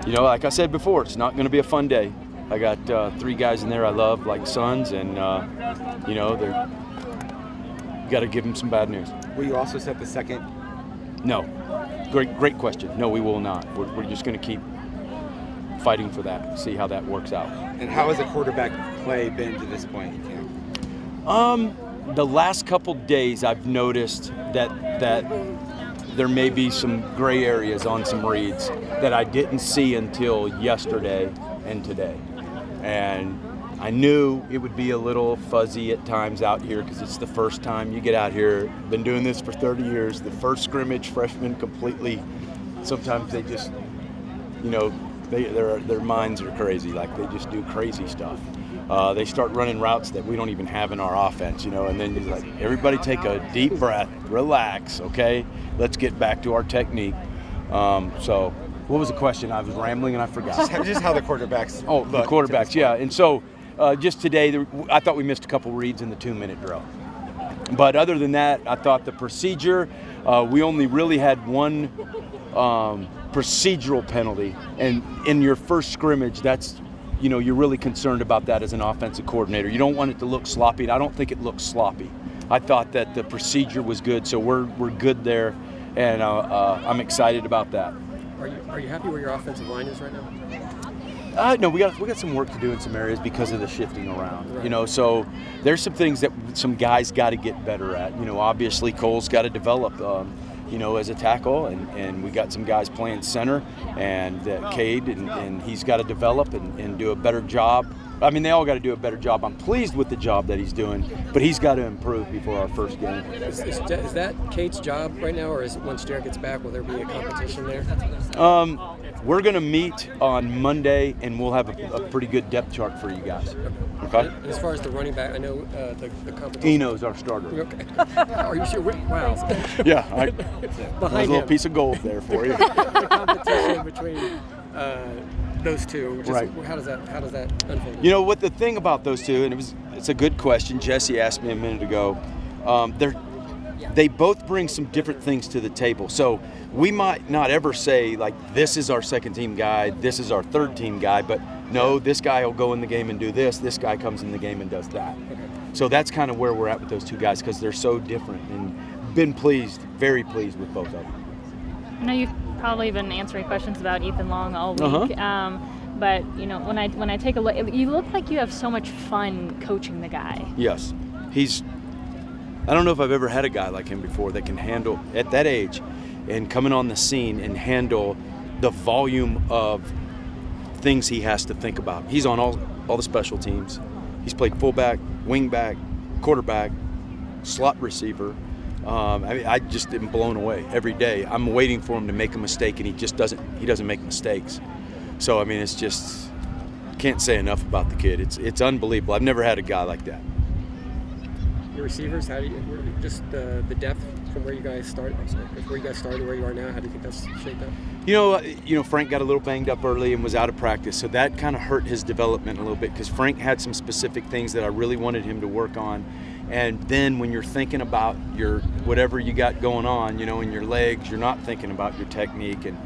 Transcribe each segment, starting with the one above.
you know, like I said before, it's not going to be a fun day. I got 3 guys in there I love like sons, and you know, you got to give them some bad news. Will you also set the second? No. Great question. No, we will not. We're just going to keep fighting for that, see how that works out. And how has the quarterback play been to this point in camp? The last couple days I've noticed that there may be some gray areas on some reads that I didn't see until yesterday and today. And I knew it would be a little fuzzy at times out here because it's the first time you get out here. Been doing this for 30 years. The first scrimmage, freshmen completely, sometimes they just, you know, their minds are crazy. Like they just do crazy stuff. They start running routes that we don't even have in our offense, you know, and then you're like, everybody take a deep breath, relax, okay? Let's get back to our technique. So what was the question? I was rambling and I forgot. Just how the quarterbacks the quarterbacks, yeah. And so just today, I thought we missed a couple reads in the 2-minute drill. But other than that, I thought the procedure, we only really had one procedural penalty. And in your first scrimmage, that's, you know, you're really concerned about that as an offensive coordinator. You don't want it to look sloppy, and I don't think it looks sloppy. I thought that the procedure was good, so we're good there, and I'm excited about that. Are you happy where your offensive line is right No, now? we got some work to do in some areas because of the shifting around. Right. You know, so there's some things that some guys got to get better at. You know, obviously Cole's got to develop, you know, as a tackle, and we got some guys playing center, and Cade, and he's got to develop and do a better job. I mean, they all got to do a better job. I'm pleased with the job that he's doing, but he's got to improve before our first game. Is that Cade's job right now, or is once Jared gets back, will there be a competition there? We're going to meet on Monday, and we'll have a pretty good depth chart for you guys. Okay? And as far as the running back, I know the competition. Eno's our starter. Okay. Are you sure? Wow. Yeah. There's a little him. piece of gold there for you. The competition between those two. Right. How does that unfold? You know what the thing about those two, and it's a good question. Jesse asked me a minute ago. They both bring some different things to the table. So we might not ever say like this is our second team guy, this is our third team guy, but no, this guy will go in the game and do this. This guy comes in the game and does that. Okay. So that's kind of where we're at with those two guys because they're so different, and been very pleased with both of them. I know you've probably been answering questions about Ethan Long all week, but you know, when I take a look, you look like you have so much fun coaching the guy. Yes, I don't know if I've ever had a guy like him before that can handle, at that age, and coming on the scene and handle the volume of things he has to think about. He's on all the special teams. He's played fullback, wingback, quarterback, slot receiver. I mean, I just am blown away every day. I'm waiting for him to make a mistake, and he doesn't make mistakes. So I mean, it's just, can't say enough about the kid. It's unbelievable. I've never had a guy like that. Your receivers, how do you just the depth from where you guys started, where you are now? How do you think that's shaped up? You know, Frank got a little banged up early and was out of practice, so that kind of hurt his development a little bit because Frank had some specific things that I really wanted him to work on. And then when you're thinking about your whatever you got going on, you know, in your legs, you're not thinking about your technique and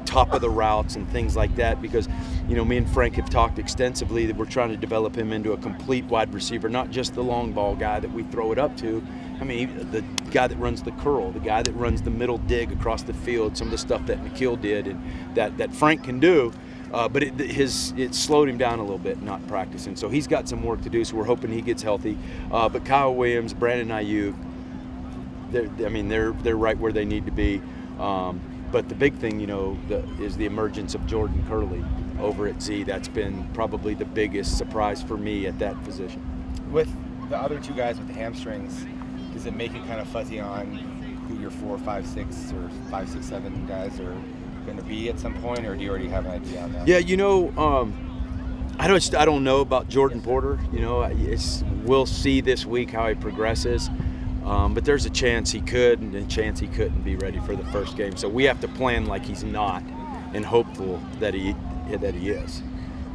top of the routes and things like that because, you know, me and Frank have talked extensively that we're trying to develop him into a complete wide receiver, not just the long ball guy that we throw it up to. I mean, the guy that runs the curl, the guy that runs the middle dig across the field, some of the stuff that Nikhil did and that Frank can do, but it slowed him down a little bit not practicing. So he's got some work to do, so we're hoping he gets healthy. But Kyle Williams, Brandon Ayuk, they're right where they need to be. But the big thing, you know, is the emergence of Jordan Curley over at Z. That's been probably the biggest surprise for me at that position. With the other two guys with the hamstrings, does it make it kind of fuzzy on who your 4, 5, 6, or 5, 6, 7 guys are going to be at some point, or do you already have an idea on that? Yeah, you know, I don't know about Jordan Porter. You know, we'll see this week how he progresses. But there's a chance he could and a chance he couldn't be ready for the first game. So we have to plan like he's not and hopeful that he is.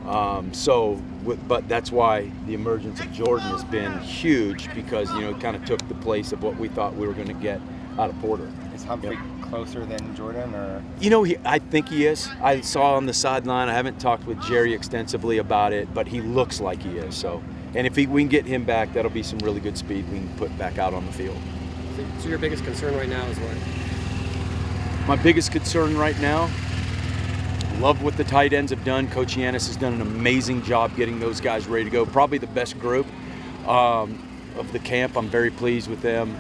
But that's why the emergence of Jordan has been huge because, you know, it kind of took the place of what we thought we were going to get out of Porter. Is Humphrey closer than Jordan, or? You know, I think he is. I saw on the sideline. I haven't talked with Jerry extensively about it, but he looks like he is. So, and if we can get him back, that'll be some really good speed we can put back out on the field. So your biggest concern right now is what? My biggest concern right now, love what the tight ends have done. Coach Yanis has done an amazing job getting those guys ready to go. Probably the best group of the camp. I'm very pleased with them.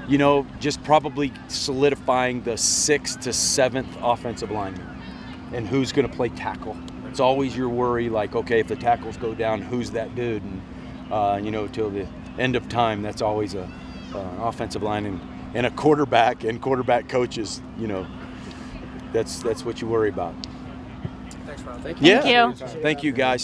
You know, just probably solidifying the 6th to 7th offensive lineman and who's going to play tackle. It's always your worry, like, okay, if the tackles go down, who's that dude? And, you know, till the end of time, that's always an offensive line and a quarterback and quarterback coaches, you know, that's what you worry about. Thanks, Ron. Thank Yeah. Thank you. Thank you, guys.